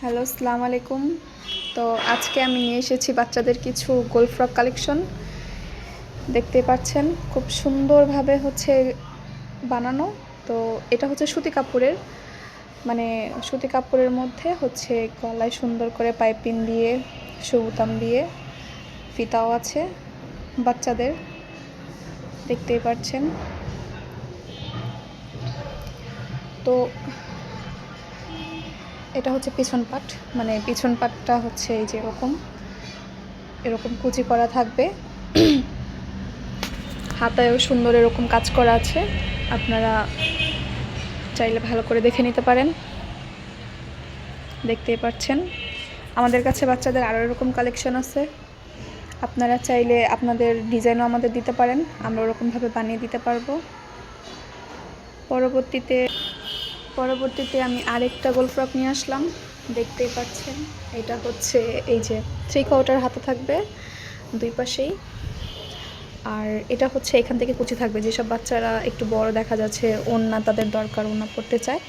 Hello, আসসালামু আলাইকুম। তো আজকে আমি নিয়ে এসেছি বাচ্চাদের কিছু গোল ফ্রক কালেকশন। দেখতেই পাচ্ছেন খুব সুন্দরভাবে বানানো। তো এটা হচ্ছে সুতি কাপড়ের, মানে সুতি কাপড়ের মধ্যে গলায় সুন্দর করে পাইপিং দিয়ে সুতাম দিয়ে ফিতাও আছে বাচ্চাদের, দেখতেই পাচ্ছেন। তো এটা হচ্ছে পিছন পাট, মানে পিছন পাটটা হচ্ছে এই যে এরকম কুচি করা থাকবে। হাতায়ও সুন্দর এরকম কাজ করা আছে, আপনারা চাইলে ভালো করে দেখে নিতে পারেন। দেখতেই পাচ্ছেন আমাদের কাছে বাচ্চাদের আরও এরকম কালেকশন আছে, আপনারা চাইলে আপনাদের ডিজাইনও আমাদের দিতে পারেন, আমরা ওরকমভাবে বানিয়ে দিতে পারবো। পরবর্তীতে আমি আরেকটা গোল ফ্রক নিয়ে আসলাম, দেখতেই পাচ্ছেন। এটা হচ্ছে এই যে 3/4 হাতা থাকবে দুই পাশেই, আর এটা হচ্ছে এখান থেকে কুচি থাকবে। যেসব বাচ্চারা একটু বড় দেখা যাচ্ছে, ওড়না তাদের দরকার, ওড়না পড়তে চায়,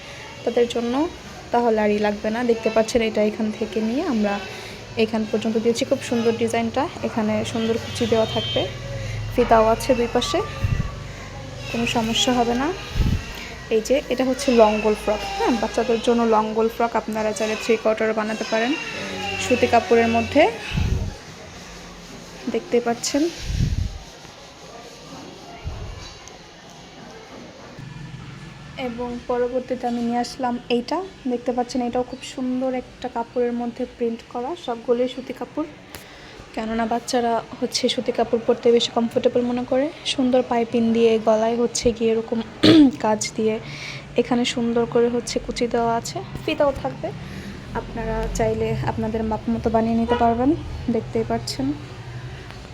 তাদের জন্য তাহলে আরই লাগবে না। দেখতে পাচ্ছেন এটা এখান থেকে নিয়ে আমরা এখান পর্যন্ত দিয়েছি। খুব সুন্দর ডিজাইনটা, এখানে সুন্দর কুচি দেওয়া থাকবে, ফিতাও আছে দুই পাশে, কোনো সমস্যা হবে না। এই যে এটা হচ্ছে লং গোল ফ্রক, হ্যাঁ, বাচ্চাদের জন্য লং গোল ফ্রক আপনারা চাইলে 3/4 বানাতে পারেন সুতি কাপড়ের মধ্যে, দেখতে পাচ্ছেন। এবং পরবর্তীতে আমি নিয়ে আসলাম এইটা, দেখতে পাচ্ছেন এটাও খুব সুন্দর একটা কাপড়ের মধ্যে প্রিন্ট করা, সবগুলোই সুতি কাপড়, কেননা বাচ্চারা সুতি কাপড় পরতে বেশি কমফোর্টেবল মনে করে। সুন্দর পাইপিং দিয়ে গলায় গিয়ে এরকম কাজ দিয়ে এখানে সুন্দর করে কুচি দেওয়া আছে, ফিতাও থাকবে। আপনারা চাইলে আপনাদের মাপ মতো বানিয়ে নিতে পারবেন। দেখতেই পাচ্ছেন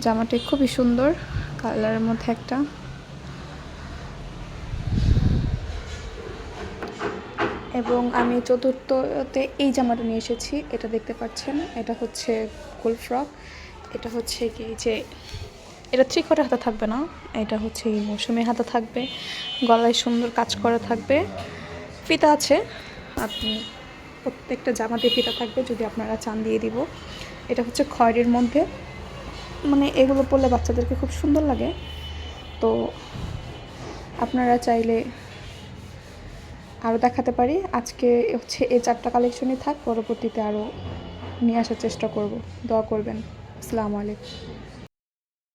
জামাটি খুবই সুন্দর কালারের মধ্যে একটা। এবং আমি চতুর্থতে এই জামাটা নিয়ে এসেছি, এটা দেখতে পাচ্ছেন, এটা হচ্ছে গোল ফ্রক। এটা হচ্ছে কি যে এটা 3/4 হাতা থাকবে না, এটা হচ্ছে এই মৌসুমি হাতা থাকবে, গলায় সুন্দর কাজ করা থাকবে, ফিতা আছে, আপনি প্রত্যেকটা জামাতে ফিতা থাকবে, যদি আপনারা চান দিয়ে দিব। এটা হচ্ছে খয়েরির মধ্যে, মানে এগুলো পরলে বাচ্চাদেরকে খুব সুন্দর লাগে। তো আপনারা চাইলে আরও দেখাতে পারি। আজকে এই 4টা কালেকশনই থাক, পরবর্তীতে আরও নিয়ে আসার চেষ্টা করব। দোয়া করবেন। আসসালামু আলাইকুম।